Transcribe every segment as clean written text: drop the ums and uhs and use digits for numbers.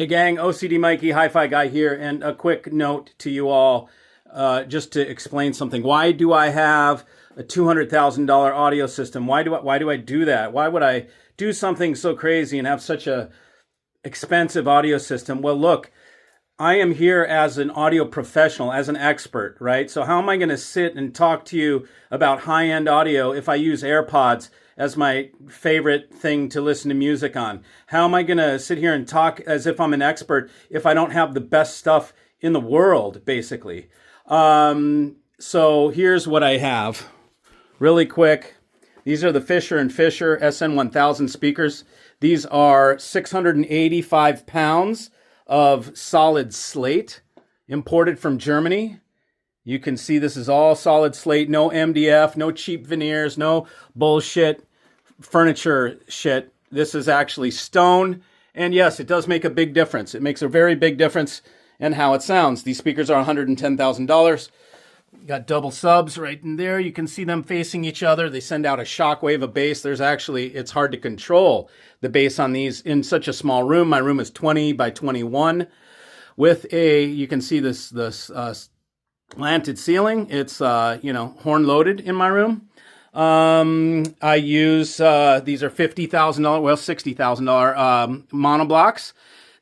Hey gang, OCD Mikey, Hi-Fi Guy here, and a quick note to you all, just to explain something. Why do I have a $200,000 audio system? Why do I do that? Why would I do something so crazy and have such a expensive audio system? Well, look, I am here as an audio professional, as an expert, right? So how am I going to sit and talk to you about high-end audio if I use AirPods as my favorite thing to listen to music on? How am I going to sit here and talk as if I'm an expert if I don't have the best stuff in the world, basically? So here's what I have. Really quick. These are the Fisher & Fisher SN1000 speakers. These are 685 pounds of solid slate imported from Germany. You can see this is all solid slate, no MDF, no cheap veneers, no bullshit furniture shit. This is actually stone. And yes, it does make a big difference. It makes a very big difference in how it sounds. These speakers are $110,000. You got double subs right in there. You can see them facing each other. They send out a shock wave of bass. It's hard to control the bass on these in such a small room. My room is 20 by 21 with you can see this slanted ceiling. It's, horn loaded in my room. I use, these are $50,000, $60,000 monoblocks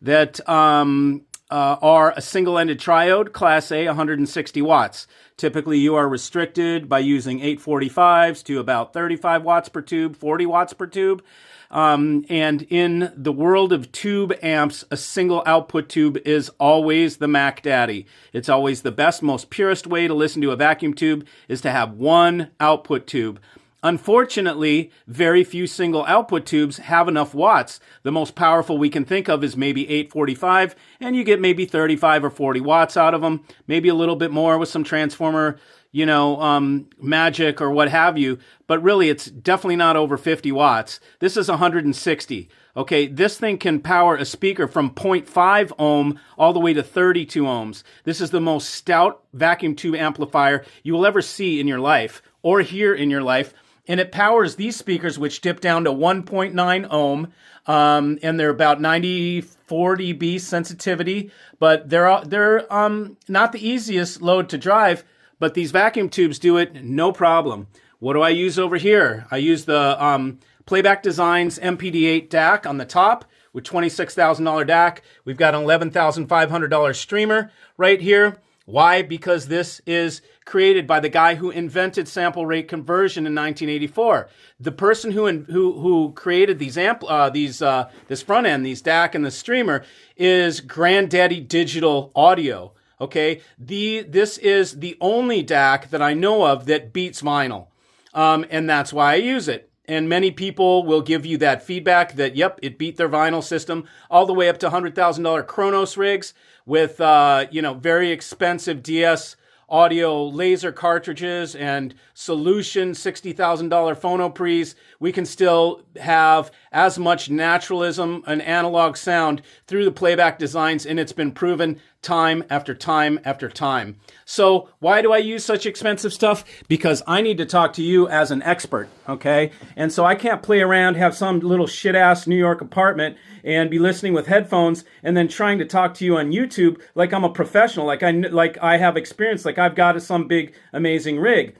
that are a single-ended triode, Class A, 160 watts. Typically, you are restricted by using 845s to about 35 watts per tube, 40 watts per tube. And in the world of tube amps, a single output tube is always the Mac Daddy. It's always the best, most purest way to listen to a vacuum tube is to have one output tube. Unfortunately, very few single output tubes have enough watts. The most powerful we can think of is maybe 845, and you get maybe 35 or 40 watts out of them, maybe a little bit more with some transformer, magic or what have you, but really it's definitely not over 50 watts. This is 160. Okay, this thing can power a speaker from 0.5 ohm all the way to 32 ohms. This is the most stout vacuum tube amplifier you will ever see in your life or hear in your life. And it powers these speakers, which dip down to 1.9 ohm, and they're about 94 dB sensitivity. But they're not the easiest load to drive, but these vacuum tubes do it no problem. What do I use over here? I use the Playback Designs MPD8 DAC on the top with $26,000 DAC. We've got an $11,500 streamer right here. Why? Because this is created by the guy who invented sample rate conversion in 1984. The person who created these this front end, these DAC and the streamer, is Granddaddy Digital Audio. Okay, this is the only DAC that I know of that beats vinyl, and that's why I use it. And many people will give you that feedback that, yep, it beat their vinyl system, all the way up to $100,000 Kronos rigs with, very expensive DS audio laser cartridges and Solution $60,000 phono-pre's. We can still have as much naturalism and analog sound through the Playback Designs, and it's been proven time after time after time. So why do I use such expensive stuff? Because I need to talk to you as an expert, okay? And so I can't play around, have some little shit-ass New York apartment and be listening with headphones and then trying to talk to you on YouTube like I'm a professional, like I have experience, like I've got some big, amazing rig.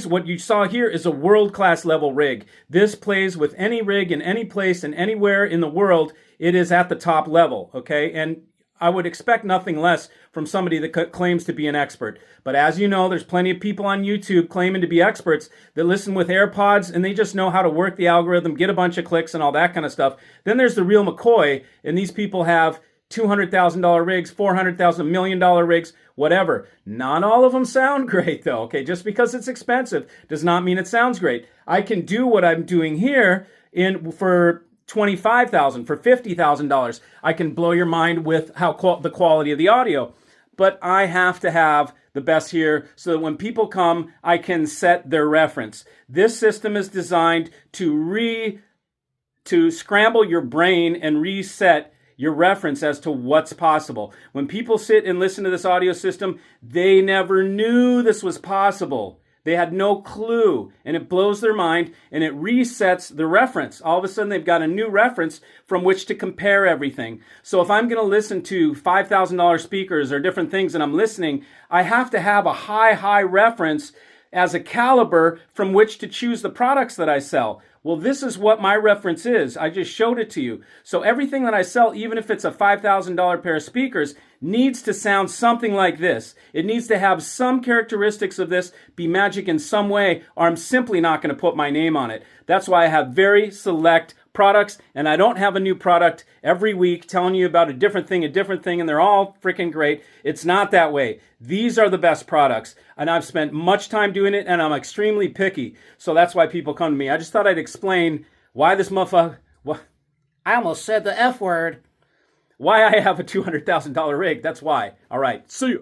What you saw here is a world-class level rig. This plays with any rig in any place and anywhere in the world. It is at the top level, okay? And I would expect nothing less from somebody that claims to be an expert. But as you know, there's plenty of people on YouTube claiming to be experts that listen with AirPods and they just know how to work the algorithm, get a bunch of clicks and all that kind of stuff. Then there's the real McCoy, and these people have $200,000 rigs, $400,000, $1 million rigs, whatever. Not all of them sound great though, okay? Just because it's expensive does not mean it sounds great. I can do what I'm doing here for $25,000, for $50,000. I can blow your mind with the quality of the audio. But I have to have the best here so that when people come, I can set their reference. This system is designed to scramble your brain and reset your reference as to what's possible. When people sit and listen to this audio system, they never knew this was possible. They had no clue, and it blows their mind, and it resets the reference. All of a sudden, they've got a new reference from which to compare everything. So if I'm going to listen to $5,000 speakers or different things and I'm listening, I have to have a high reference as a caliber from which to choose the products that I sell. Well, this is what my reference is. I just showed it to you. So everything that I sell, even if it's a $5,000 pair of speakers, needs to sound something like this. It needs to have some characteristics of this, be magic in some way, or I'm simply not going to put my name on it. That's why I have very select products, and I don't have a new product every week telling you about a different thing, and they're all freaking great. It's not that way. These are the best products, and I've spent much time doing it, and I'm extremely picky. So that's why people come to me. I just thought I'd explain why this motherfucker, I almost said the F word, why I have a $200,000 rig. That's why. All right, see you.